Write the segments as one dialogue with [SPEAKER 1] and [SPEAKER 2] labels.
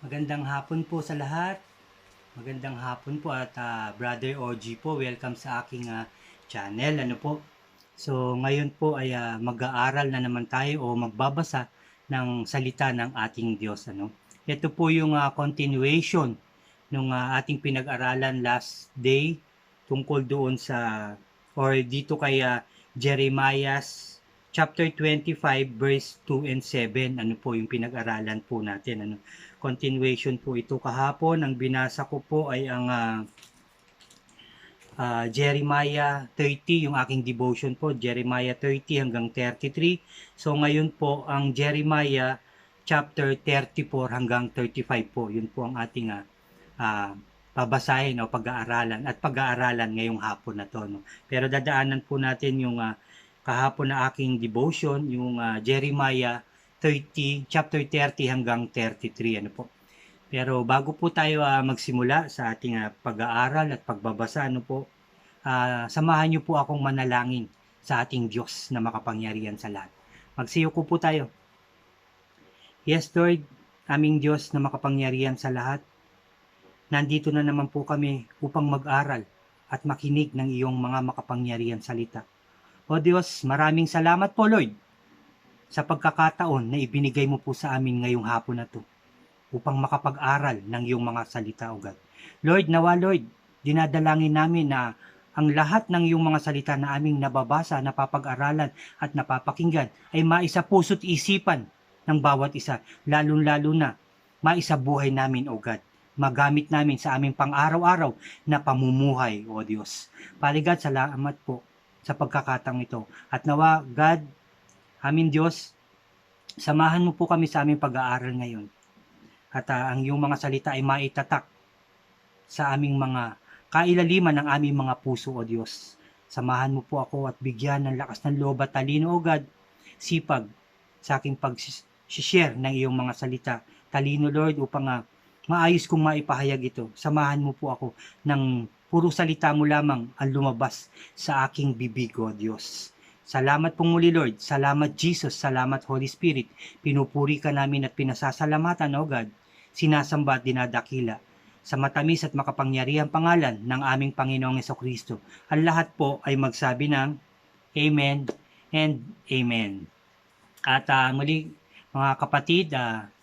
[SPEAKER 1] Magandang hapon po sa lahat. Magandang hapon po at Brother OG po, welcome sa aking channel. Ano po? So ngayon po ay mag-aaral na naman tayo o magbabasa ng salita ng ating Diyos. Ano? Ito po yung continuation nung ating pinag-aralan last day tungkol doon sa or dito kay Jeremiah's chapter 25 verse 2 and 7. Ano po yung pinag-aralan po natin. Ano? Continuation po ito kahapon. Ang binasa ko po ay ang Jeremiah 30, yung aking devotion po, Jeremiah 30 hanggang 33. So ngayon po ang Jeremiah chapter 34 hanggang 35 po. Yun po ang ating babasahin o pag-aaralan at pag-aaralan ngayong hapon na to. No? Pero dadaanan po natin yung kahapon na aking devotion, yung Jeremiah 30, chapter 30 hanggang 33. Ano po? Pero bago po tayo magsimula sa ating pag-aaral at pagbabasa, ano po, samahan niyo po akong manalangin sa ating Diyos na makapangyarihan sa lahat. Magsiyuko po tayo. Yes, Lord, aming Diyos na makapangyarihan sa lahat, nandito na naman po kami upang mag-aral at makinig ng iyong mga makapangyarihan salita. O Diyos, maraming salamat po, Lord, sa pagkakataon na ibinigay mo po sa amin ngayong hapon na to upang makapag-aral ng iyong mga salita, O God. Lord, nawa Lord, dinadalangin namin na ang lahat ng iyong mga salita na aming nababasa, napapag-aralan at napapakinggan ay maisa puso't isipan ng bawat isa, lalong-lalo na maisa buhay namin, O God. Magamit namin sa aming pang-araw-araw na pamumuhay, O Diyos. Paligad, salamat po sa pagkakataong ito. At nawa, God, aming Diyos, samahan mo po kami sa aming pag-aaral ngayon. At ang iyong mga salita ay maitatak sa aming mga kailaliman ng aming mga puso, O Diyos. Samahan mo po ako at bigyan ng lakas ng loob at talino, O God, sipag sa aking pag-share ng iyong mga salita. Talino, Lord, upang maayos kong maipahayag ito. Samahan mo po ako ng puro salita mo lamang ang lumabas sa aking bibig, O Diyos. Salamat pong muli, Lord. Salamat, Jesus. Salamat, Holy Spirit. Pinupuri ka namin at pinasasalamatan, O God. Sinasamba at dinadakila sa matamis at makapangyarihang pangalan ng aming Panginoong Hesukristo. Ang lahat po ay magsabi ng Amen and Amen. At muli, mga kapatid,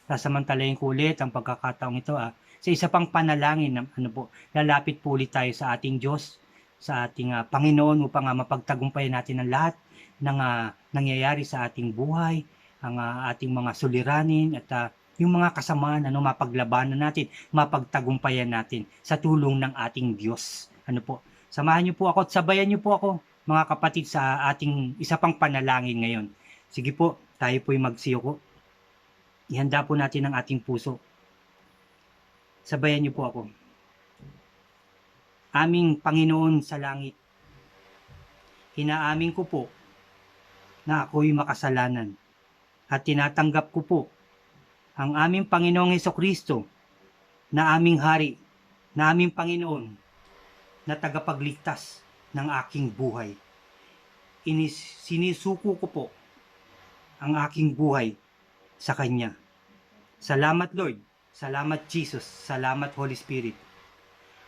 [SPEAKER 1] sasamantalayin ko ulit ang pagkakataong ito sa isa pang panalangin na lalapit po ulit tayo sa ating Diyos, sa ating Panginoon upang mapagtagumpayan natin ang lahat ng nangyayari sa ating buhay, ang ating mga suliranin at yung mga kasamaan, mapaglabanan natin, mapagtagumpayan natin sa tulong ng ating Diyos. Samahan niyo po ako at sabayan niyo po ako, mga kapatid, sa ating isa pang panalangin ngayon. Sige po, tayo po'y magsiyoko. Ihanda po natin ang ating puso. Sabayan niyo po ako. Aming Panginoon sa langit, inaamin ko po na ako'y makasalanan at tinatanggap ko po ang aming Panginoong Hesukristo na aming Hari, na aming Panginoon, na tagapagligtas ng aking buhay. Sinisuko ko po ang aking buhay sa Kanya. Salamat, Lord. Salamat, Jesus. Salamat, Holy Spirit.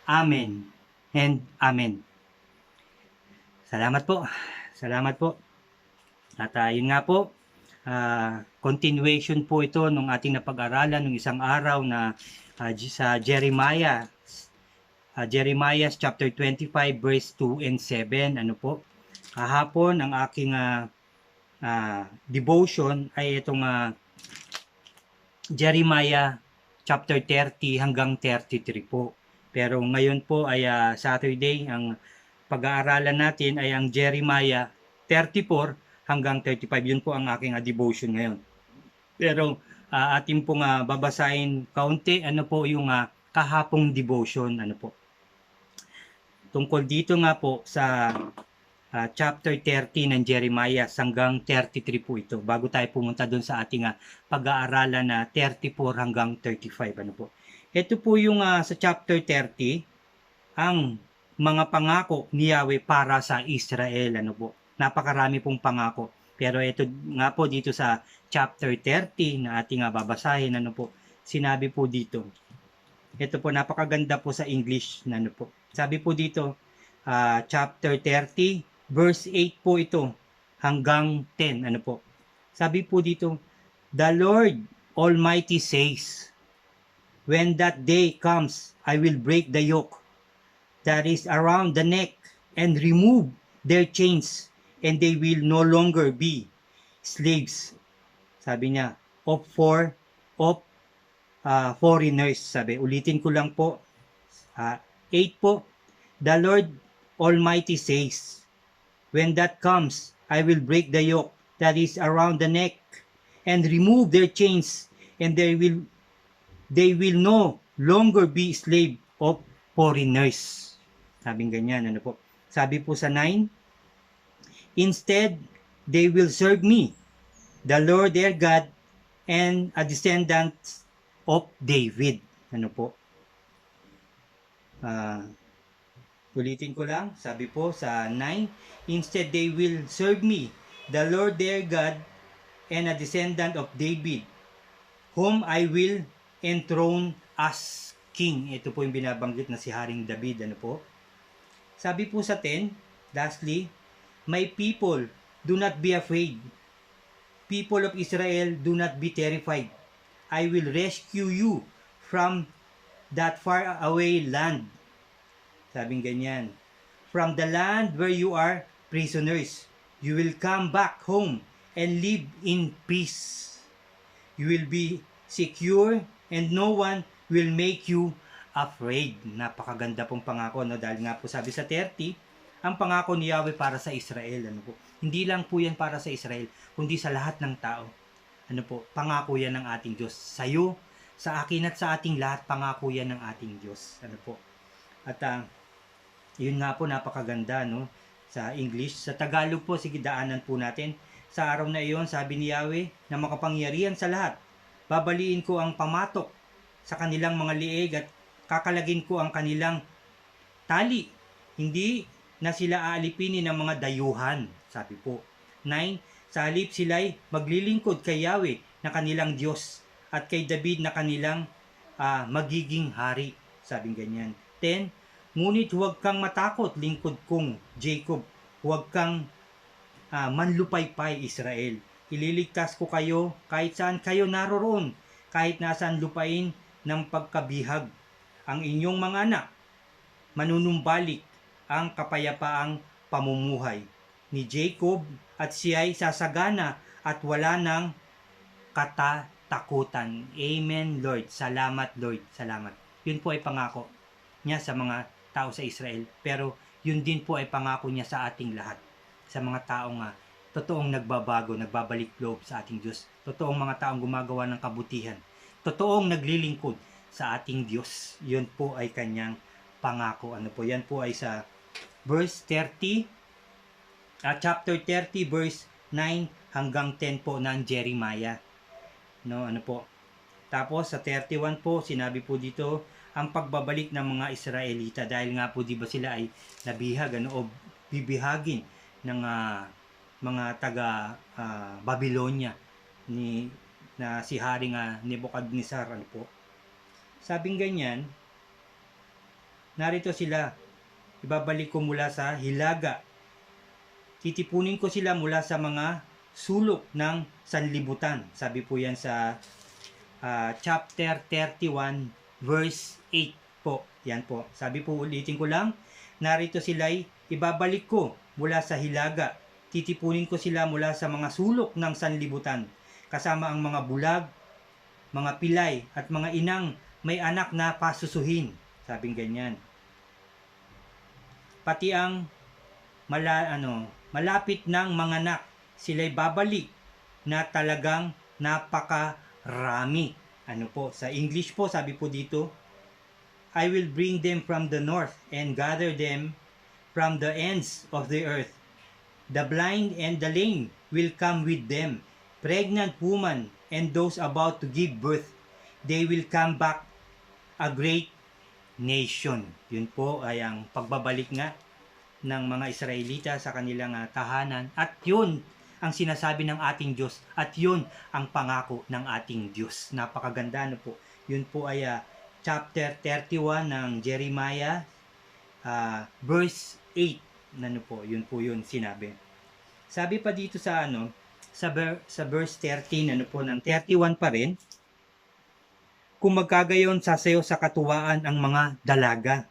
[SPEAKER 1] Amen and Amen. Salamat po. Salamat po. At yun nga po, continuation po ito nung ating napag-aralan nung isang araw na sa Jeremiah chapter 25 verse 2 and 7. Kahapon ang aking devotion ay itong Jeremiah chapter 30 hanggang 33 po. Pero ngayon po ay Saturday, ang pag-aaralan natin ay ang Jeremiah 34 hanggang 35. Yun po ang aking devotion ngayon. Pero ating pong babasahin kaunti yung kahapong devotion. Tungkol dito nga po sa chapter 30 ng Jeremiah hanggang 33 po ito. Bago tayo pumunta doon sa ating pag-aaralan na 34 hanggang 35. Ito po yung sa chapter 30, ang mga pangako ni Yahweh para sa Israel. Napakarami pong pangako. Pero ito nga po dito sa chapter 30 na ating babasahin, sinabi po dito. Ito po, napakaganda po sa English na ano po. Sabi po dito, chapter 30, verse 8 po ito, hanggang 10, ano po. Sabi po dito, the Lord Almighty says, when that day comes, I will break the yoke that is around the neck and remove their chains, and they will no longer be slaves. Sabi niya, of foreigners. Sabi, ulitin ko lang po. 8 po, the Lord Almighty says, when that comes, I will break the yoke that is around the neck and remove their chains, and they will no longer be slave of foreigners. Sabing ganyan, ano po. Sabi po sa 9, instead, they will serve me, the Lord their God, and a descendant of David. Ano po? Ulitin ko lang, sabi po sa 9, instead they will serve me, the Lord their God, and a descendant of David, whom I will enthrone as king. Ito po yung binabanggit na si Haring David. Ano po? Sabi po sa 10, lastly, my people, do not be afraid. People of Israel, do not be terrified. I will rescue you from that far away land. Sabing ganyan. From the land where you are prisoners, you will come back home and live in peace. You will be secure and no one will make you afraid. Napakaganda pong pangako, no? Dahil nga po sabi sa 30, ang pangako ni Yahweh para sa Israel. Ano po? Hindi lang po yan para sa Israel, kundi sa lahat ng tao. Ano po? Pangako yan ng ating Diyos. Sa iyo, sa akin at sa ating lahat, pangako yan ng ating Diyos. Ano po? At yun nga po, napakaganda, no? Sa English. Sa Tagalog po, sige, daanan po natin. Sa araw na iyon, sabi ni Yahweh, na makapangyarihan sa lahat, babaliin ko ang pamatok sa kanilang mga lieg at kakalagin ko ang kanilang tali. Hindi na sila aalipinin ng mga dayuhan. Sabi po. 9. Sa halip sila'y maglilingkod kay Yahweh na kanilang Diyos at kay David na kanilang magiging hari. Sabing ganyan. 10. Ngunit huwag kang matakot, lingkod kong Jacob. Huwag kang manlupaypay, Israel. Ililigtas ko kayo kahit saan kayo naroroon, kahit nasaan lupain ng pagkabihag. Ang inyong mga anak, manunumbalik ang kapayapaang pamumuhay ni Jacob at siya'y sasagana at wala ng katatakutan. Amen, Lord. Salamat, Lord. Salamat. Yun po ay pangako niya sa mga tao sa Israel. Pero yun din po ay pangako niya sa ating lahat. Sa mga taong totoong nagbabago, nagbabalik loob sa ating Diyos. Totoong mga taong gumagawa ng kabutihan. Totoong naglilingkod sa ating Diyos. Yun po ay kanyang pangako. Ano po? Yan po ay sa verse 30, chapter 30, verse 9 hanggang 10 po ng Jeremiah. No, ano po? Tapos sa 31 po, sinabi po dito ang pagbabalik ng mga Israelita dahil nga po di ba sila ay nabihag o bibihagin ng mga taga Babylonia na si Haring Nebuchadnezzar. Ano po? Sabing ganyan, narito sila, ibabalik ko mula sa hilaga. Titipunin ko sila mula sa mga sulok ng sanlibutan. Sabi po yan sa chapter 31, verse 8 po. Yan po. Sabi po, ulitin ko lang, narito sila'y ibabalik ko mula sa hilaga. Titipunin ko sila mula sa mga sulok ng sanlibutan, kasama ang mga bulag, mga pilay, at mga inang may anak na pasusuhin. Sabing ganyan. Pati ang malapit ng mga anak, sila'y babalik na talagang napakarami. Ano po? Sa English po, sabi po dito, I will bring them from the north and gather them from the ends of the earth. The blind and the lame will come with them. Pregnant woman and those about to give birth, they will come back a great nation. Yun po ay ang pagbabalik nga ng mga Israelita sa kanilang tahanan. At yun ang sinasabi ng ating Diyos. At yun ang pangako ng ating Diyos. Napakaganda po. Yun po ay chapter 31 ng Jeremiah, verse 8. Ano po, yun sinabi. Sabi pa dito sa sa verse 13, ano po, ng 31 pa rin, kung magkagayon sasayaw sa katuwaan ang mga dalaga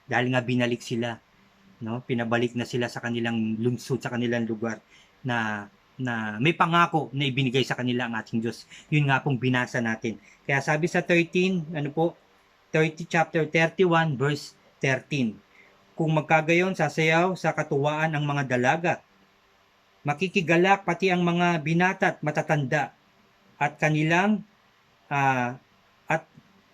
[SPEAKER 1] dahil nga binalik sila, no? Pinabalik na sila sa kanilang lungsod, sa kanilang lugar na may pangako na ibinigay sa kanila ang ating Diyos. Yun nga pong binasa natin. Kaya sabi sa 13, chapter 31 verse 13. Kung magkagayon sasayaw sa katuwaan ang mga dalaga, makikigalak pati ang mga binata at matatanda, at kanilang at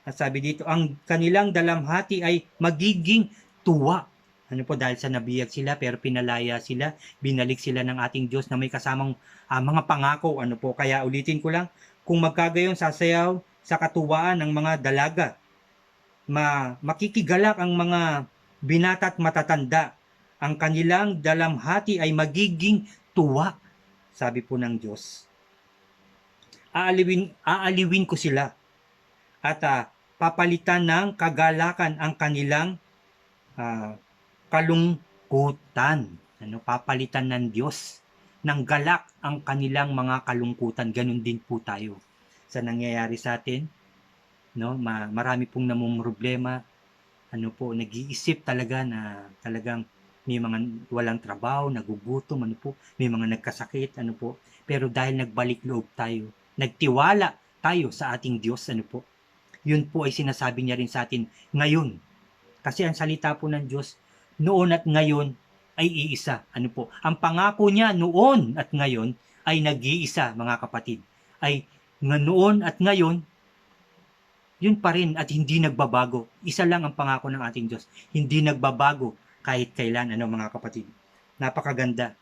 [SPEAKER 1] sabi dito, ang kanilang dalamhati ay magiging tuwa. Ano po, dahil sa nabiyag sila pero pinalaya sila, binalik sila ng ating Diyos na may kasamang mga pangako. Ano po, kaya ulitin ko lang, kung magkagayon sasayaw sa katuwaan ng mga dalaga, makikigalak ang mga binata at matatanda, ang kanilang dalamhati ay magiging tuwa, sabi po ng Diyos. Aaliwin ko sila at papalitan ng kagalakan ang kanilang kalungkutan. Papalitan ng Diyos ng galak ang kanilang mga kalungkutan. Ganun din po tayo sa nangyayari sa atin. No, marami pong namumroblema. Nag-iisip talaga na talagang may mga walang trabaho, nagugutom, may mga nagkasakit, Pero dahil nagbalik loob tayo, nagtiwala tayo sa ating Diyos, Yun po ay sinasabi niya rin sa atin ngayon. Kasi ang salita po ng Diyos, noon at ngayon ay iisa. Ang pangako niya noon at ngayon ay nag-iisa, mga kapatid. Ay noon at ngayon, yun pa rin at hindi nagbabago. Isa lang ang pangako ng ating Diyos. Hindi nagbabago kahit kailan, mga kapatid. Napakaganda.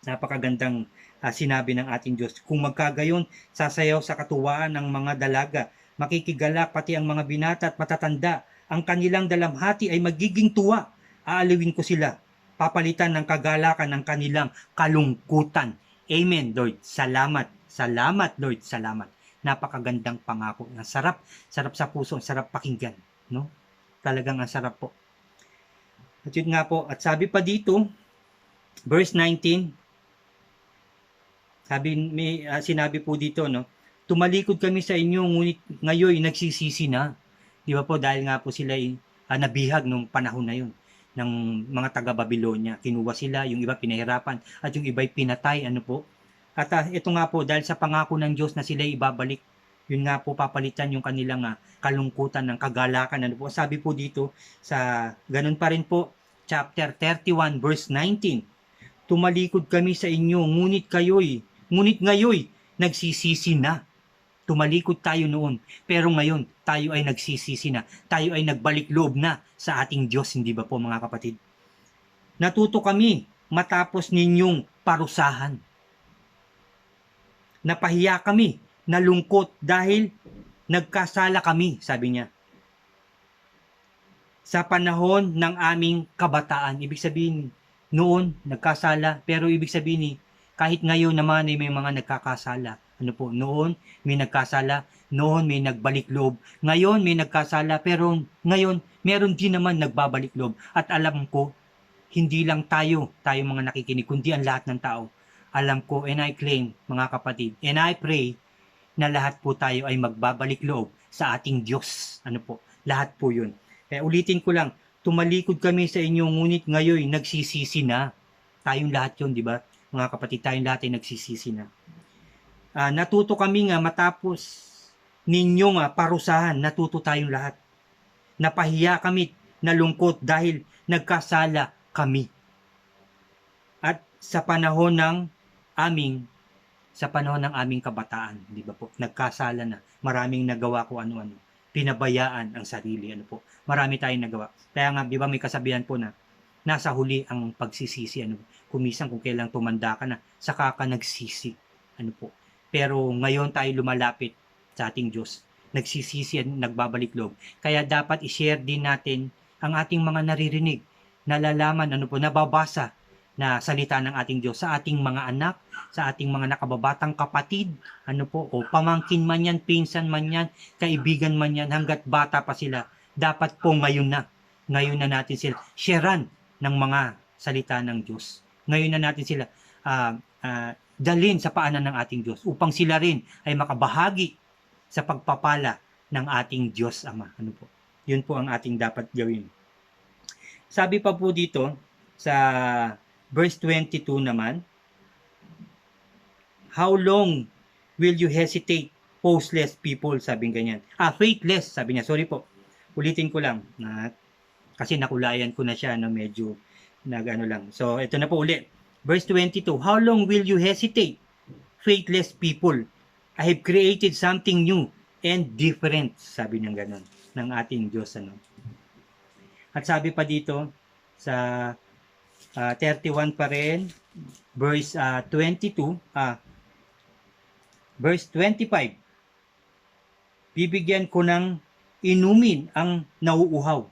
[SPEAKER 1] Napakagandang sinabi ng ating Diyos. Kung magkagayon, sasayaw sa katuwaan ng mga dalaga, makikigalak pati ang mga binata at matatanda, ang kanilang dalamhati ay magiging tuwa. Aaliwin ko sila. Papalitan ng kagalakan ng kanilang kalungkutan. Amen, Lord. Salamat. Salamat, Lord. Salamat. Napakagandang pangako. Ang sarap sa puso, ang sarap pakinggan, no? Talagang ang sarap po. At yun nga po, at sabi pa dito, verse 19, sinabi po dito, no? Tumalikod kami sa inyo, ngunit ngayon nagsisisi na. Di ba po, dahil nga po sila nabihag nung panahon na yun ng mga taga-Babylonia. Kinuha sila, yung iba pinahirapan, at yung iba'y pinatay, At ito nga po, dahil sa pangako ng Diyos na sila ibabalik, yun nga po, papalitan yung kanilang kalungkutan ng kagalakan. Sabi po dito, sa ganun pa rin po, chapter 31, verse 19, tumalikod kami sa inyo, ngunit ngayoy, nagsisisi na. Tumalikod tayo noon, pero ngayon, tayo ay nagsisisi na. Tayo ay nagbalik loob na sa ating Diyos, hindi ba po, mga kapatid? Natuto kami matapos ninyong parusahan. Napahiya kami, nalungkot dahil nagkasala kami, sabi niya. Sa panahon ng aming kabataan, ibig sabihin, noon nagkasala, pero ibig sabihin kahit ngayon naman ay may mga nagkakasala. Noon may nagkasala, noon may nagbalik loob, ngayon may nagkasala, pero ngayon meron din naman nagbabalik loob. At alam ko, hindi lang tayo mga nakikinig, kundi ang lahat ng tao. Alam ko, and I claim, mga kapatid, and I pray na lahat po tayo ay magbabalik loob sa ating Diyos. Lahat po yun. Kaya ulitin ko lang, tumalikod kami sa inyo, ngunit ngayon nagsisisi na. Tayong lahat yun, di ba? Mga kapatid, tayong lahat ay nagsisisi na. Natuto kami nga matapos ninyong parusahan, natuto tayong lahat. Napahiya kami, nalungkot dahil nagkasala kami. At sa panahon ng aming kabataan, di ba po, nagkasala na, maraming nagawa ko ano-ano, pinabayaan ang sarili, marami tayong nagawa. Kaya nga, di ba, may kasabihan po na nasa huli ang pagsisisi, kumisan kung kailang tumanda ka na, saka ka nagsisi, Pero ngayon tayo lumalapit sa ating Diyos, nagsisisi at nagbabalik loob. Kaya dapat i-share din natin ang ating mga naririnig, nalalaman, nababasa na salita ng ating Diyos sa ating mga anak, sa ating mga nakababatang kapatid, ano po, o pamangkin man yan, pinsan man yan, kaibigan man yan, hanggat bata pa sila, dapat po ngayon na natin sila sharean ng mga salita ng Diyos. Ngayon na natin sila dalhin sa paanan ng ating Diyos upang sila rin ay makabahagi sa pagpapala ng ating Diyos Ama. Ano po? Yun po ang ating dapat gawin. Sabi pa po dito sa verse 22 naman, how long will you hesitate, faithless people? Sabi ganyan. Faithless, sabi niya. Sorry po. Ulitin ko lang. Kasi nakulayan ko na siya, no? Medyo nag-ano lang. So, ito na po ulit. Verse 22, how long will you hesitate, faithless people? I have created something new and different, sabi niya ganun, ng ating Diyos. Ano? At sabi pa dito, sa 31 pa rin, verse 22, verse 25, bibigyan ko ng inumin ang nauuhaw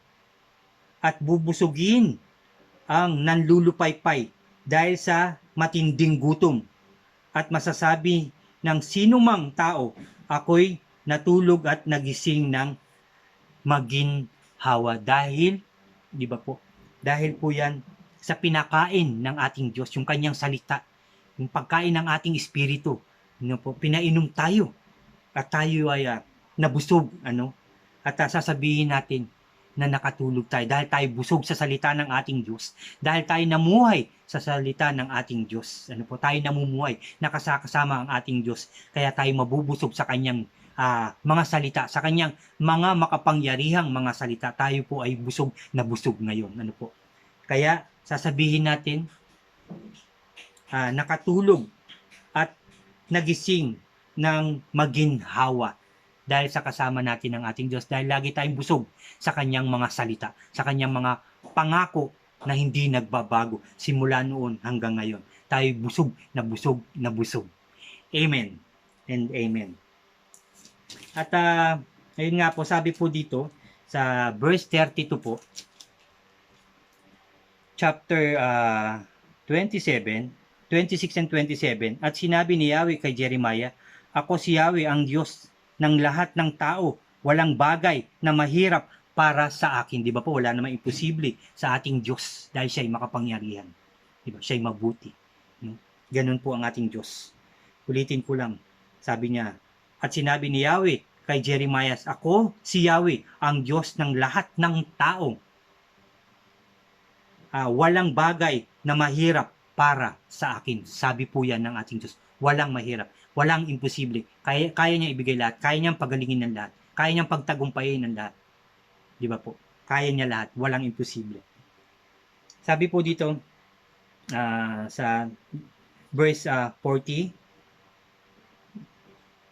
[SPEAKER 1] at bubusugin ang nanlulupaypay dahil sa matinding gutom, at masasabi ng sinumang tao, ako'y natulog at nagising ng maginhawa. Dahil, di ba po, dahil po yan sa pinakain ng ating Diyos, yung kanyang salita, yung pagkain ng ating espiritu, po, pinainom tayo at tayo ay nabusog, at sasabihin natin na nakatulog tayo dahil tayo busog sa salita ng ating Diyos, dahil tayo namuhay sa salita ng ating Diyos. Tayo namumuhay, nakasama ang ating Diyos, kaya tayo mabubusog sa kanyang mga salita, sa kanyang mga makapangyarihang mga salita. Tayo po ay busog na busog ngayon. Kaya sasabihin natin, nakatulog at nagising ng maginhawa dahil sa kasama natin ng ating Diyos, dahil lagi tayong busog sa kanyang mga salita, sa kanyang mga pangako na hindi nagbabago simula noon hanggang ngayon. Tayo busog na busog na busog. Amen and amen. At ayun nga po, sabi po dito sa verse 32 po, chapter 26 and 27, at sinabi ni Yahweh kay Jeremiah, ako si Yahweh ang Diyos ng lahat ng tao, walang bagay na mahirap para sa akin. Di ba po, wala namang imposible sa ating Diyos dahil siya ay makapangyarihan. Di ba? Siya ay mabuti. Ganun po ang ating Diyos. Ulitin ko lang, sabi niya, at sinabi ni Yahweh kay Jeremiah, ako si Yahweh, ang Diyos ng lahat ng tao. Walang bagay na mahirap para sa akin. Sabi po yan ng ating Diyos. Walang mahirap. Walang imposible. Kaya niya ibigay lahat. Kaya niyang pagalingin ng lahat. Kaya niyang pagtagumpayin ng lahat. Di ba po? Kaya niya lahat. Walang imposible. Sabi po dito sa verse 40,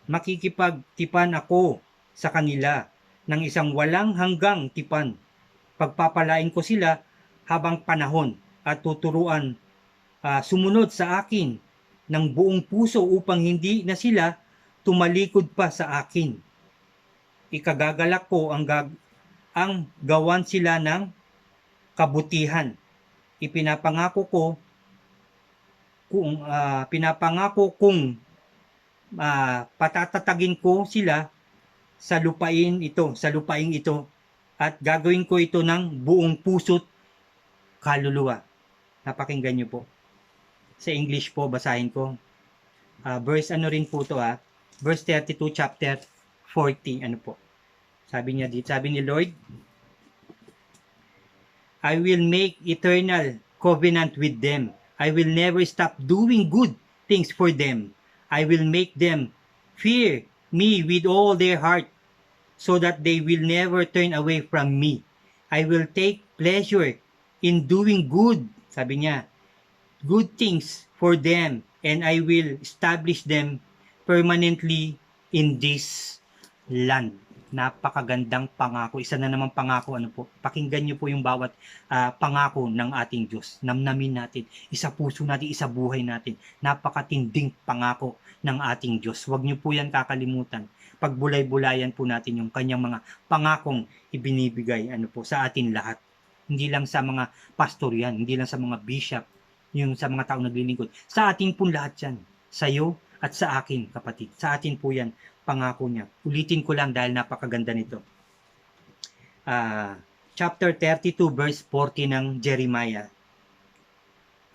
[SPEAKER 1] makikipagtipan ako sa kanila ng isang walang hanggang tipan. Pagpapalain ko sila habang panahon at tuturuan sumunod sa akin ng buong puso upang hindi na sila tumalikod pa sa akin. Ikagagalak ko ang gawan sila ng kabutihan. Ipinapangako kung patatatagin ko sila sa lupaing ito at gagawin ko ito ng buong puso't kaluluwa. Napakinggan niyo po. Sa English po, basahin ko. Verse rin po to verse 32, chapter 40, po. Sabi niya dito, sabi ni Lord, I will make eternal covenant with them. I will never stop doing good things for them. I will make them fear me with all their heart, so that they will never turn away from me. I will take pleasure in doing good, sabi niya, good things for them, and I will establish them permanently in this land. Napakagandang pangako. Isa na namang pangako. Pakinggan niyo po yung bawat pangako ng ating Diyos. Namnamin natin. Isa puso natin, isa buhay natin. Napakatinding pangako ng ating Diyos. Huwag niyo po yan kakalimutan. Pagbulay-bulayan po natin yung kanyang mga pangakong ibinibigay sa atin lahat. Hindi lang sa mga pastor yan, hindi lang sa mga bishop, yung sa mga taong naglilingkod. Sa atin po lahat yan. Sa iyo at sa akin, kapatid. Sa atin po yan, pangako niya. Ulitin ko lang dahil napakaganda nito. Chapter 32 verse 40 ng Jeremiah.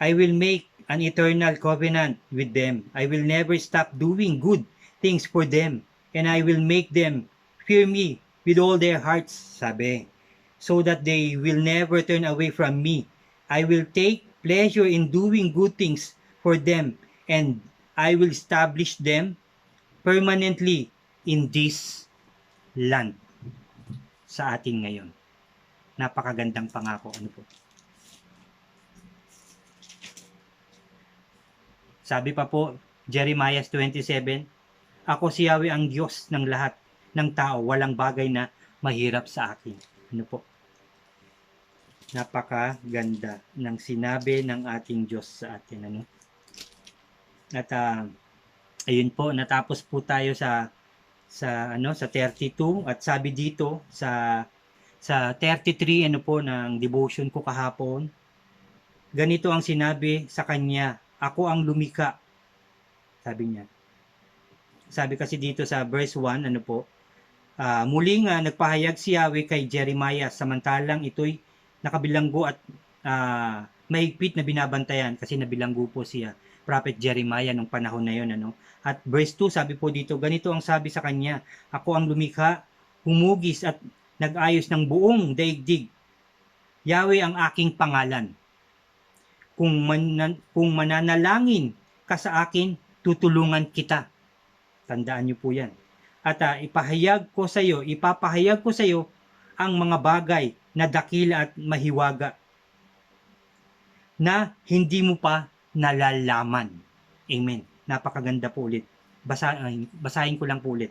[SPEAKER 1] I will make an eternal covenant with them. I will never stop doing good things for them, and I will make them fear me with all their hearts, sabi, so that they will never turn away from me. I will take pleasure in doing good things for them, and I will establish them permanently in this land. Sa atin ngayon. Napakagandang pangako. Ano po? Sabi pa po, Jeremiah 27, ako si Yahweh ang Diyos ng lahat ng tao, walang bagay na mahirap sa akin. Ano po? Napakaganda ng sinabi ng ating Diyos sa atin. Ano? At ayun po, natapos po tayo sa 32 at sabi dito sa 33 ng devotion ko kahapon, ganito ang sinabi sa kanya, ako ang lumika. Sabi niya. Sabi kasi dito sa verse 1, muli nga nagpahayag si Yahweh kay Jeremiah samantalang ito'y nakabilanggo at mahigpit na binabantayan kasi nabilanggo po siya Prophet Jeremiah nung panahon na yun. At verse 2, sabi po dito, ganito ang sabi sa kanya, ako ang lumikha, humugis at nag-ayos ng buong daigdig. Yahweh ang aking pangalan. Kung mananalangin ka sa akin, tutulungan kita. Tandaan niyo po yan. At ipapahayag ko sa iyo ang mga bagay na dakila at mahiwaga na hindi mo pa nalalaman. Amen. Napakaganda po ulit. Basahin ko lang po ulit.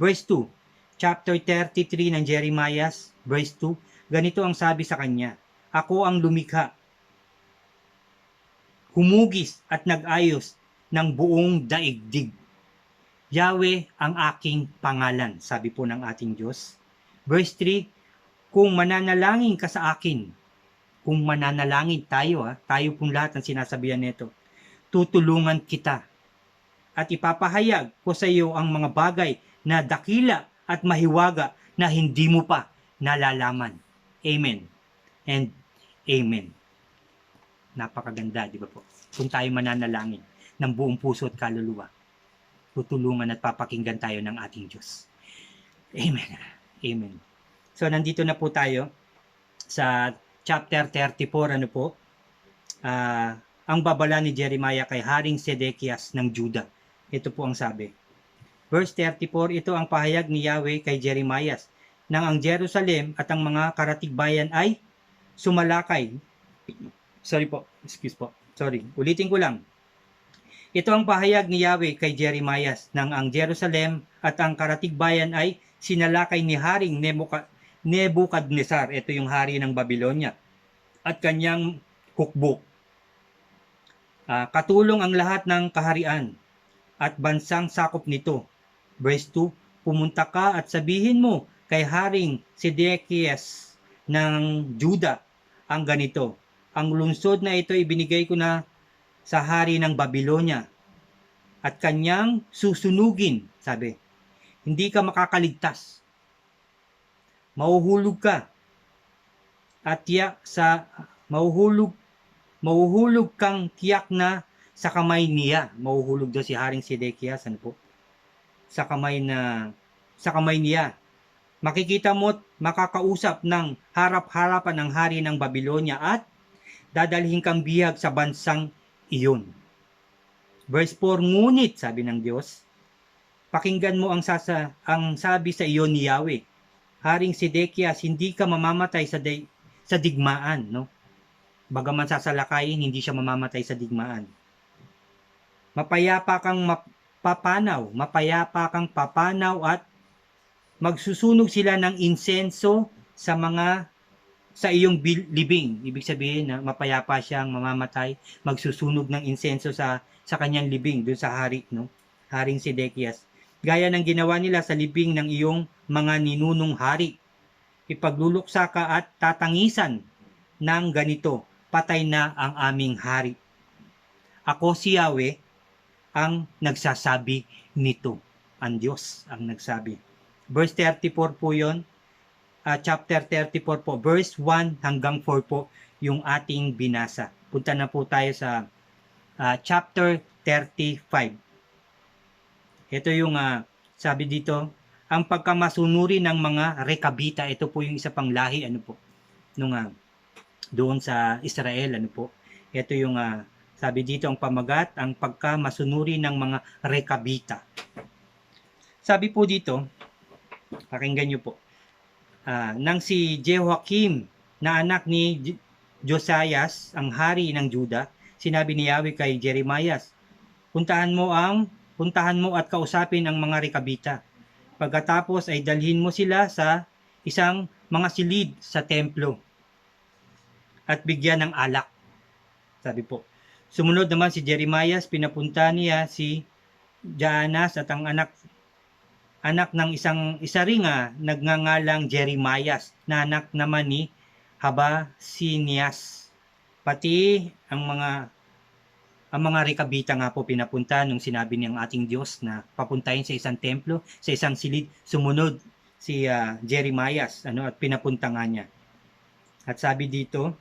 [SPEAKER 1] Verse 2, chapter 33 ng Jeremiah, verse 2, ganito ang sabi sa kanya, ako ang lumikha, humugis at nag-ayos ng buong daigdig. Yahweh ang aking pangalan, sabi po ng ating Diyos. Verse 3, kung mananalangin ka sa akin, kung mananalangin tayo, tayo pong lahat ang sinasabihan nito, tutulungan kita. At ipapahayag ko sa iyo ang mga bagay na dakila at mahiwaga na hindi mo pa nalalaman. Amen. And Amen. Napakaganda, di ba po? Kung tayo mananalangin ng buong puso at kaluluwa, tutulungan at papakinggan tayo ng ating Diyos. Amen. Amen. So, nandito na po tayo sa chapter 34, ang babala ni Jeremiah kay Haring Sedekias ng Juda. Ito po ang sabi. Verse 34, ito ang pahayag ni Yahweh kay Jeremiah, nang ang Jerusalem at ang mga karatigbayan ay sumalakay. Ulitin ko lang. Ito ang pahayag ni Yahweh kay Jeremiah, nang ang Jerusalem at ang karatigbayan ay sinalakay ni Haring Nebukadnezar. Ito yung hari ng Babylonia at kanyang hukbo. Katulong ang lahat ng kaharian at bansang sakop nito. Verse 2, pumunta ka at sabihin mo kay Haring Sedekias ng Juda ang ganito, ang lungsod na ito ibinigay ko na sa hari ng Babylonia at kanyang susunugin, sabi, hindi ka makakaligtas. Mahuhulog ka at mahuhulog kang tiyak na sa kamay niya. Mahuhulog daw si Haring Sedekias, sa kamay niya. Makikita mo't makakausap ng harap-harapan ng hari ng Babylonia at dadalhin kang bihag sa bansang iyon. Verse 4, ngunit, sabi ng Diyos, pakinggan mo ang sabi sa iyo ni Yahweh, Haring Sedekias, hindi ka mamamatay sa digmaan, Bagaman sasalakayin, hindi siya mamamatay sa digmaan. Mapayapa kang papanaw at magsusunog sila ng insenso sa iyong libing. Ibig sabihin na mapayapa siyang mamamatay, magsusunog ng insenso sa kanyang libing, doon sa Haring Sedekias. Gaya ng ginawa nila sa libing ng iyong mga ninunong hari. Ipagluluksa ka at tatangisan ng ganito, patay na ang aming hari. Ako si Yahweh ang nagsasabi nito. Ang Diyos ang nagsabi. Verse 34 po yun. Chapter 34 po. Verse 1 hanggang 4 po yung ating binasa. Punta na po tayo sa chapter 35. Ito yung sabi dito, ang pagkamasunuri ng mga Rekabita. Ito po yung isa pang lahi nung doon sa Israel po. Ito yung sabi dito ang pamagat, ang pagkamasunuri ng mga Rekabita. Sabi po dito, pakinggan nyo po, nang si Jehoiakim na anak ni Josias, ang hari ng Juda, sinabi ni Yahweh kay Jeremiah, puntahan mo at kausapin ang mga Rekabita. Pagkatapos ay dalhin mo sila sa isang mga silid sa templo at bigyan ng alak. Sabi po. Sumunod naman si Jeremiah, pinapunta niya si Jaanas at ang anak ng isa ring nagngangalang Jeremiah na anak naman ni Habasinias. Pati ang mga Rekabita nga po pinapunta nung sinabi niyang ating Diyos na papuntahin sa isang templo, sa isang silid. Sumunod si Jeremiah at pinapunta nga niya. At sabi dito,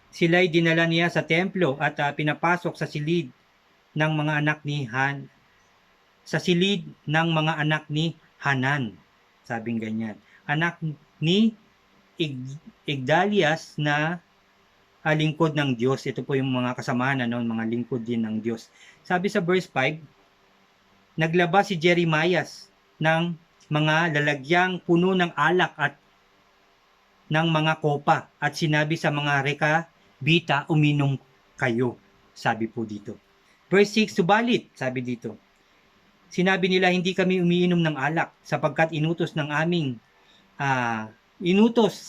[SPEAKER 1] sila'y dinala niya sa templo at pinapasok sa silid ng mga anak ni Hanan. Sabing ganyan. Anak ni Igdalias na lingkod ng Diyos. Ito po yung mga kasamahan, mga lingkod din ng Diyos. Sabi sa verse 5, naglabas si Jeremiah ng mga lalagyang puno ng alak at ng mga kopa at sinabi sa mga Rekabita, uminom kayo. Sabi po dito. Verse 6, subalit, sabi dito, sinabi nila, hindi kami umiinom ng alak sapagkat inutos sa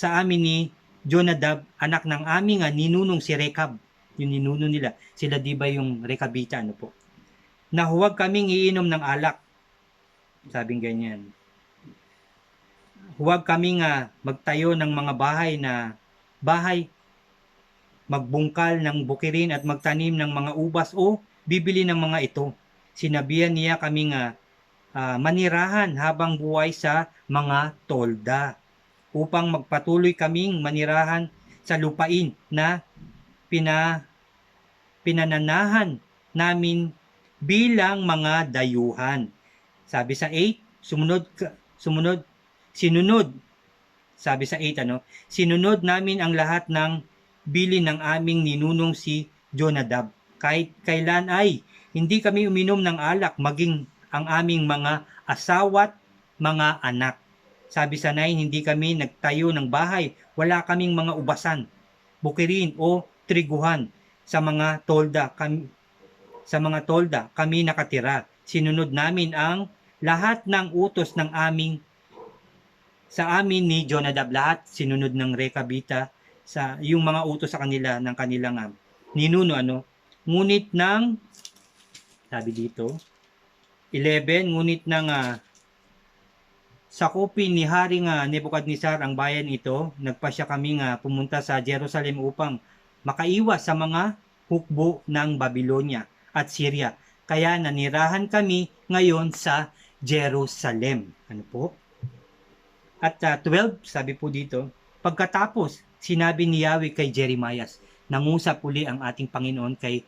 [SPEAKER 1] amin ni Jonadab, anak ng aming ninunong si Rekab. Yung ninuno nila. Sila di ba yung Rekabita, po? Na huwag kaming iinom ng alak. Sabing ganyan. Huwag kaming magtayo ng mga bahay, magbungkal ng bukirin at magtanim ng mga ubas o bibili ng mga ito. Sinabihan niya kaming manirahan habang buhay sa mga tolda, upang magpatuloy kaming manirahan sa lupain na pinananahan namin bilang mga dayuhan. Sabi sa 8, sabi sa 8, sinunod namin ang lahat ng bilin ng aming ninunong si Jonadab. Kahit kailan ay hindi kami uminom ng alak, maging ang aming mga asawa't mga anak. Sabi sa 9, hindi kami nagtayo ng bahay, wala kaming mga ubasan, bukirin o triguhan. Sa mga tolda kami nakatira. Sinunod namin ang lahat ng utos sa amin ni Jonadab. Lahat sinunod ng Rekabita yung mga utos sa kanila ng kanilang ninuno. Ngunit sabi dito 11, ngunit sakupin ni Haring Nebukadnezar ang bayan ito, nagpasya kaming pumunta sa Jerusalem upang makaiwas sa mga hukbo ng Babylonia at Syria. Kaya nanirahan kami ngayon sa Jerusalem. At 12, sabi po dito, pagkatapos, sinabi ni Yahweh kay Jeremiah, nangusap uli ang ating Panginoon kay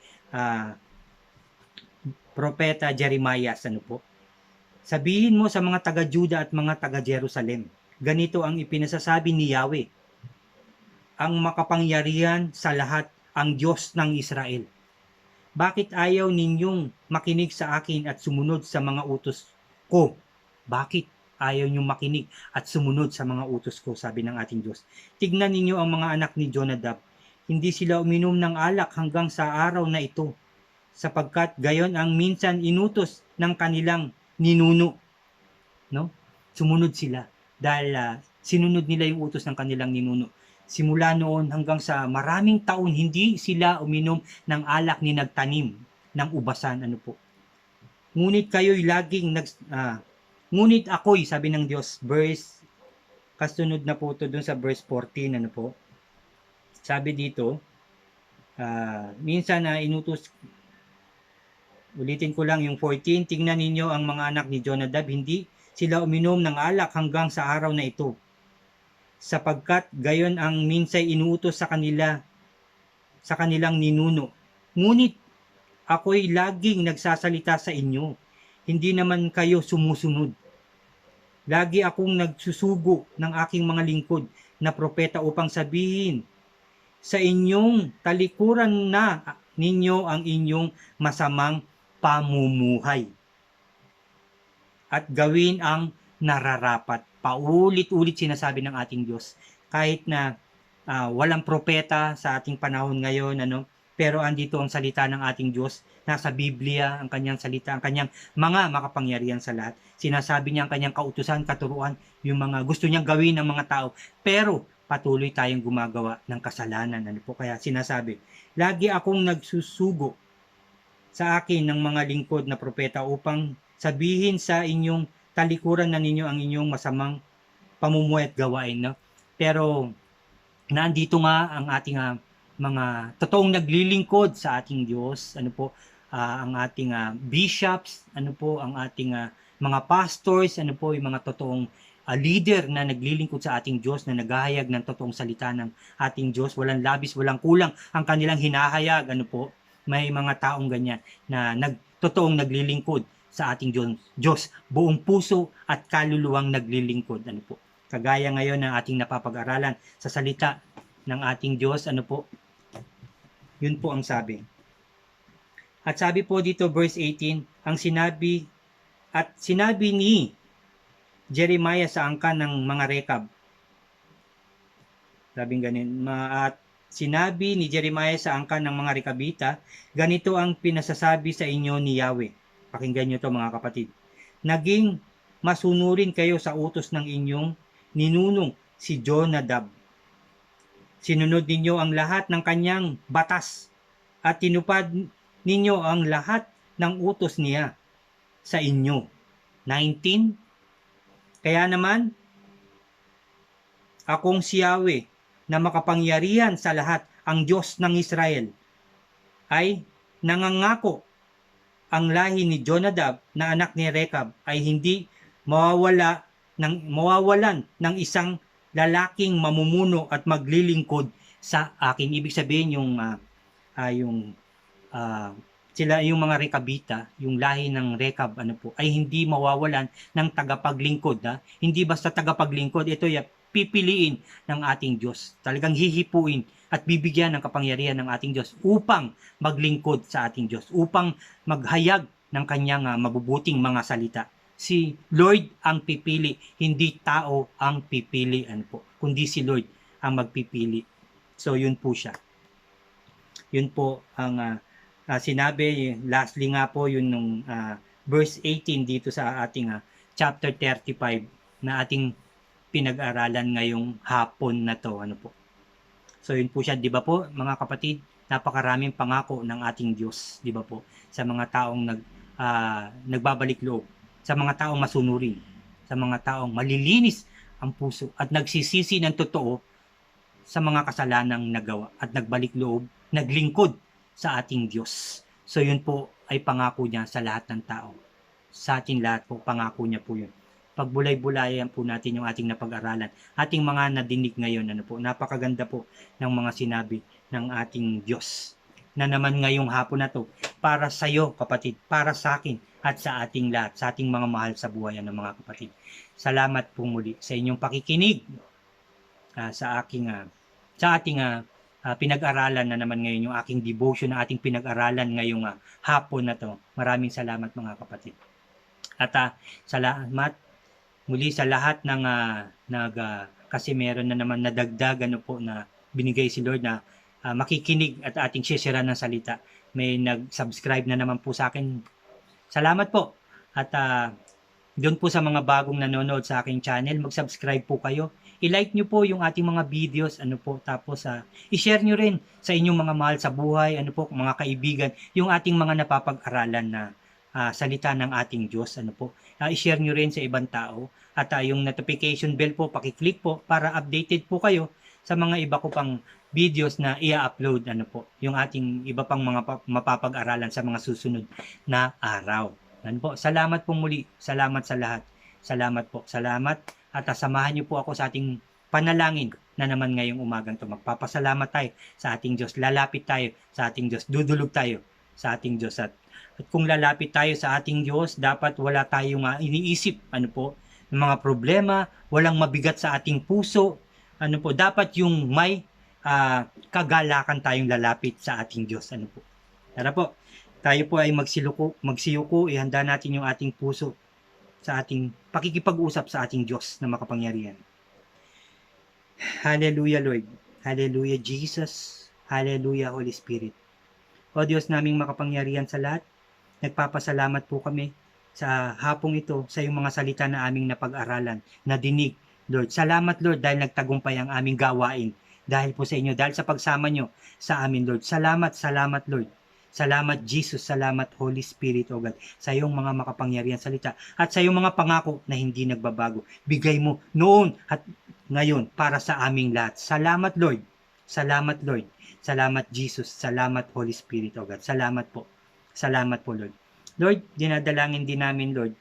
[SPEAKER 1] Propeta Jeremiah, sabihin mo sa mga taga-Juda at mga taga-Jerusalem, ganito ang ipinasasabi ni Yahweh, ang makapangyarihan sa lahat, ang Diyos ng Israel. Bakit ayaw ninyong makinig sa akin at sumunod sa mga utos ko? Bakit ayaw ninyong makinig at sumunod sa mga utos ko, sabi ng ating Diyos? Tignan ninyo ang mga anak ni Jonadab. Hindi sila uminom ng alak hanggang sa araw na ito, sapagkat gayon ang minsan inutos ng kanilang ninuno. Sumunod sila dahil sinunod nila yung utos ng kanilang ninuno. Simula noon hanggang sa maraming taon, hindi sila uminom ng alak ni nagtanim ng ubasan. Ngunit kayo'y laging ngunit ako'y, sabi ng Diyos, kasunod na po ito dun sa verse 14, sabi dito, Minsan na ulitin ko lang yung 14, tingnan ninyo ang mga anak ni Jonadab, hindi sila uminom ng alak hanggang sa araw na ito, sapagkat gayon ang minsay inuutos sa kanilang ninuno. Ngunit ako'y laging nagsasalita sa inyo, hindi naman kayo sumusunod. Lagi akong nagsusugo ng aking mga lingkod na propeta upang sabihin sa inyong talikuran na ninyo ang inyong masamang pamumuhay at gawin ang nararapat. Paulit-ulit sinasabi ng ating Diyos. Kahit na walang propeta sa ating panahon ngayon, pero andito ang salita ng ating Diyos, nasa Biblia ang kanyang salita, ang kanyang mga makapangyarihan sa lahat. Sinasabi niya ang kanyang kautusan, katuruan, yung mga gusto niyang gawin ng mga tao, pero patuloy tayong gumagawa ng kasalanan. Kaya sinasabi, lagi akong nagsusugo sa akin ng mga lingkod na propeta upang sabihin sa inyong talikuran na ninyo ang inyong masamang pamumuhay at gawain. Pero nandito nga ang ating mga totoong naglilingkod sa ating Diyos, ang ating bishops, ang ating mga pastors, yung mga totoong leader na naglilingkod sa ating Diyos, na naghahayag ng totoong salita ng ating Diyos, walang labis, walang kulang ang kanilang hinahayag, may mga taong ganyan na totoong naglilingkod sa ating Diyos, buong puso at kaluluwang naglilingkod. Kagaya ngayon ng ating napapag-aralan sa salita ng ating Diyos, yun po ang sabi. At sabi po dito, verse 18, sinabi ni Jeremiah sa angkan ng mga Rekab. Sabing ganin, at sinabi ni Jeremiah sa angkan ng mga Rekabita, ganito ang pinasasabi sa inyo ni Yahweh. Pakinggan nyo to mga kapatid. Naging masunurin kayo sa utos ng inyong ninunong si Jonadab. Sinunod ninyo ang lahat ng kanyang batas at tinupad ninyo ang lahat ng utos niya sa inyo. 19. Kaya naman, akong si Yahweh na makapangyarihan sa lahat, ang Diyos ng Israel, ay nangangako ang lahi ni Jonadab na anak ni Rekab ay hindi mawawalan ng isang lalaking mamumuno at maglilingkod sa akin. Ibig sabihin yung mga Rekabita, yung lahi ng Rekab, ay hindi mawawalan ng tagapaglingkod. Hindi basta tagapaglingkod, ito pipiliin ng ating Diyos. Talagang hihipuin at bibigyan ng kapangyarihan ng ating Diyos upang maglingkod sa ating Diyos, upang maghayag ng kanyang mabubuting mga salita. Si Lord ang pipili, hindi tao ang pipili, kundi si Lord ang magpipili. So yun po siya. Yun po ang sinabi. Lastly nga po yun nung verse 18 dito sa ating chapter 35 na ating pinag-aralan ngayong hapon na to. So yun po siya, di ba po mga kapatid, napakaraming pangako ng ating Diyos, di ba po, sa mga taong nagbabalik loob, sa mga taong masunurin, sa mga taong malilinis ang puso at nagsisisi ng totoo sa mga kasalanang nagawa at nagbalik loob, naglingkod sa ating Diyos. So yun po ay pangako niya sa lahat ng tao. Sa ating lahat po, pangako niya po yun. Pagbulay-bulayan po natin yung ating napag-aralan, ating mga nadinig ngayon, napakaganda po ng mga sinabi ng ating Diyos na naman ngayong hapon na to para sa iyo kapatid, para sa akin at sa ating lahat, sa ating mga mahal sa buhay ng mga kapatid. Salamat po muli sa inyong pakikinig sa ating pinag-aralan na naman ngayon, yung aking devotion na ating pinag-aralan ngayong hapon na to. Maraming salamat mga kapatid. At salamat muli sa lahat ng kasi meron na naman nadagdag na binigay si Lord na makikinig at ating share ng salita. May nag-subscribe na naman po sa akin. Salamat po. At doon po sa mga bagong nanonood sa aking channel, mag-subscribe po kayo. I-like nyo po yung ating mga videos, tapos i-share nyo rin sa inyong mga mahal sa buhay, mga kaibigan, yung ating mga napapag-aralan na salita ng ating Diyos, i-share nyo rin sa ibang tao. At yung notification bell po, paki-click po para updated po kayo sa mga iba ko pang videos na i-upload, ano po, yung ating iba pang mga mapapag-aralan sa mga susunod na araw. Ano po, salamat po muli, salamat sa lahat. Salamat po, salamat at samahan niyo po ako sa ating panalangin na naman ngayong umagang to. Magpapasalamat tayo sa ating Diyos, lalapit tayo sa ating Diyos, dudulog tayo sa ating Diyos at kung lalapit tayo sa ating Diyos, dapat wala tayong iniisip, ano po, ng mga problema, walang mabigat sa ating puso, ano po, dapat yung may kagalakan tayong lalapit sa ating Diyos, ano po. Tara po, tayo po ay magsiyuko, ihanda natin yung ating puso sa ating pakikipag-usap sa ating Diyos na makapangyarihan. Hallelujah, Lord. Hallelujah, Jesus. Hallelujah, Holy Spirit. O Diyos naming makapangyarihan sa lahat, nagpapasalamat po kami sa hapong ito sa iyong mga salita na aming napag-aralan, na dinig, Lord. Salamat, Lord, dahil nagtagumpay ang aming gawain. Dahil po sa inyo, dahil sa pagsama nyo sa amin, Lord. Salamat, salamat, Lord. Salamat, Jesus. Salamat, Holy Spirit, O God, sa iyong mga makapangyarihan salita at sa iyong mga pangako na hindi nagbabago. Bigay mo noon at ngayon para sa aming lahat. Salamat, Lord. Salamat, Lord. Salamat, Jesus. Salamat, Holy Spirit, O God. Salamat po. Salamat po, Lord. Lord, dinadalangin din namin, Lord,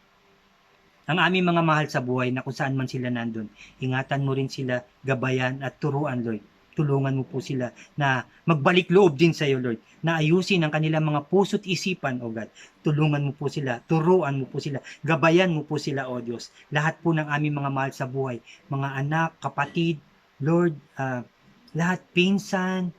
[SPEAKER 1] ang aming mga mahal sa buhay na kung saan man sila nandun. Ingatan mo rin sila, gabayan at turuan, Lord. Tulungan mo po sila na magbalik loob din sa iyo, Lord. Na ayusin ang kanilang mga puso't isipan, O God. Tulungan mo po sila, turuan mo po sila, gabayan mo po sila, O Diyos. Lahat po ng aming mga mahal sa buhay, mga anak, kapatid, Lord, lahat pinsan,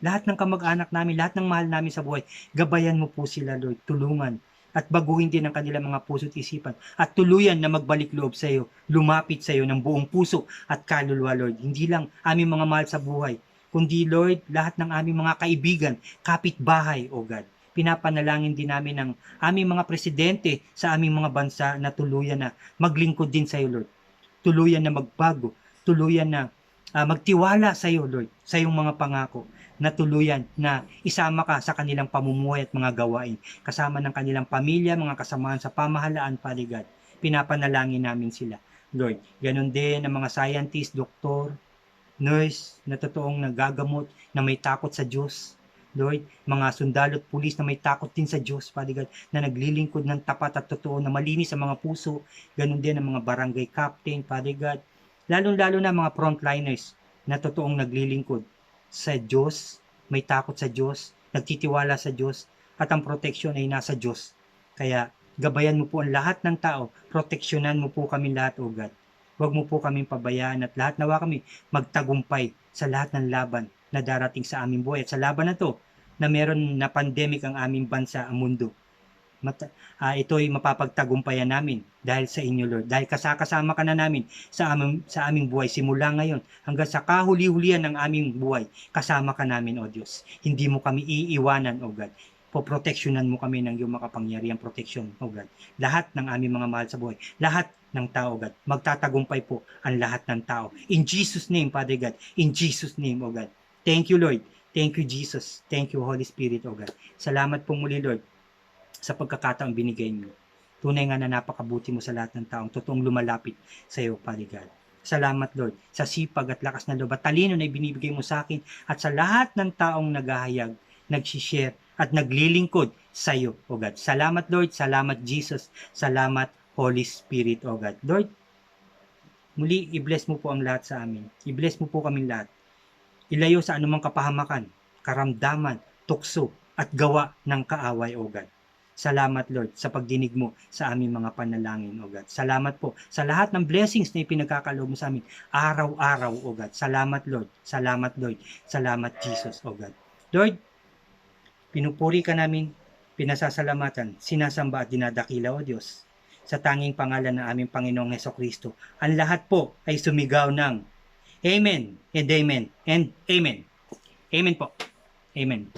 [SPEAKER 1] lahat ng kamag-anak namin, lahat ng mahal namin sa buhay, gabayan mo po sila, Lord, tulungan at baguhin din ang kanilang mga puso't isipan at tuluyan na magbalik loob sa iyo, lumapit sa iyo ng buong puso at kaluluwa, Lord. Hindi lang aming mga mahal sa buhay, kundi, Lord, lahat ng aming mga kaibigan, kapitbahay, O God. Pinapanalangin din namin ang aming mga presidente sa aming mga bansa na tuluyan na maglingkod din sa iyo, Lord. Tuluyan na magbago, tuluyan na magtiwala sa iyo, Lord, sa iyong mga pangako na tuluyan na isama ka sa kanilang pamumuhay at mga gawain, kasama ng kanilang pamilya, mga kasamahan sa pamahalaan, Father God. Pinapanalangin namin sila, Lord. Ganon din ang mga scientist, doktor, nurse na totoong nagagamot, na may takot sa Diyos, Lord. Mga sundalo at pulis na may takot din sa Diyos, Father God, na naglilingkod ng tapat at totoo, na malinis sa mga puso. Ganon din ang mga barangay captain, Father God, lalong-lalo na mga frontliners na totoong naglilingkod sa Diyos, may takot sa Diyos, nagtitiwala sa Diyos, at ang proteksyon ay nasa Diyos. Kaya gabayan mo po ang lahat ng tao, proteksyonan mo po kami lahat, O God. Huwag mo po kaming pabayaan at lahat nawa kami magtagumpay sa lahat ng laban na darating sa aming buhay. At sa laban na to, na meron na pandemic ang aming bansa, ang mundo, ito'y mapapagtagumpayan namin dahil sa inyo, Lord. Dahil kasama ka na namin sa aming buhay simula ngayon hanggang sa kahuli-hulihan ng aming buhay. Kasama ka namin, O Diyos. Hindi mo kami iiwanan, O God. Poproteksyonan mo kami ng iyong makapangyarihang proteksyon, O God. Lahat ng aming mga mahal sa buhay, lahat ng tao, God. Magtatagumpay po ang lahat ng tao. In Jesus' name, Father God. In Jesus' name, O God. Thank you, Lord. Thank you, Jesus. Thank you, Holy Spirit, O God. Salamat po muli, Lord, sa pagkakataong binigay mo. Tunay nga na napakabuti mo sa lahat ng taong totoong lumalapit sa iyo, Father God. Salamat, Lord, sa sipag at lakas na loob at talino na ibinibigay mo sa akin at sa lahat ng taong naghahayag, nagsishare at naglilingkod sa iyo, O God. Salamat, Lord. Salamat, Jesus. Salamat, Holy Spirit, O God. Lord, muli, i-bless mo po ang lahat sa amin. I-bless mo po kami lahat. Ilayo sa anumang kapahamakan, karamdaman, tukso, at gawa ng kaaway, O God. Salamat, Lord, sa pagdinig mo sa aming mga panalangin, O God. Salamat po sa lahat ng blessings na ipinagkakaloob mo sa amin araw-araw, O God. Salamat, Lord. Salamat, Lord. Salamat, Jesus, O God. Lord, pinupuri ka namin, pinasasalamatan, sinasamba at dinadakila, O Diyos, sa tanging pangalan ng aming Panginoong Hesukristo. Ang lahat po ay sumigaw ng Amen and Amen and Amen. Amen po. Amen.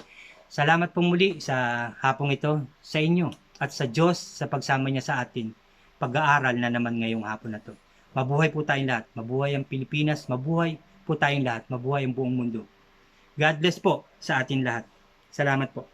[SPEAKER 1] Salamat po muli sa hapong ito sa inyo at sa Diyos sa pagsama niya sa atin. Pag-aaral na naman ngayong hapon na to. Mabuhay po tayong lahat. Mabuhay ang Pilipinas. Mabuhay po tayong lahat. Mabuhay ang buong mundo. God bless po sa atin lahat. Salamat po.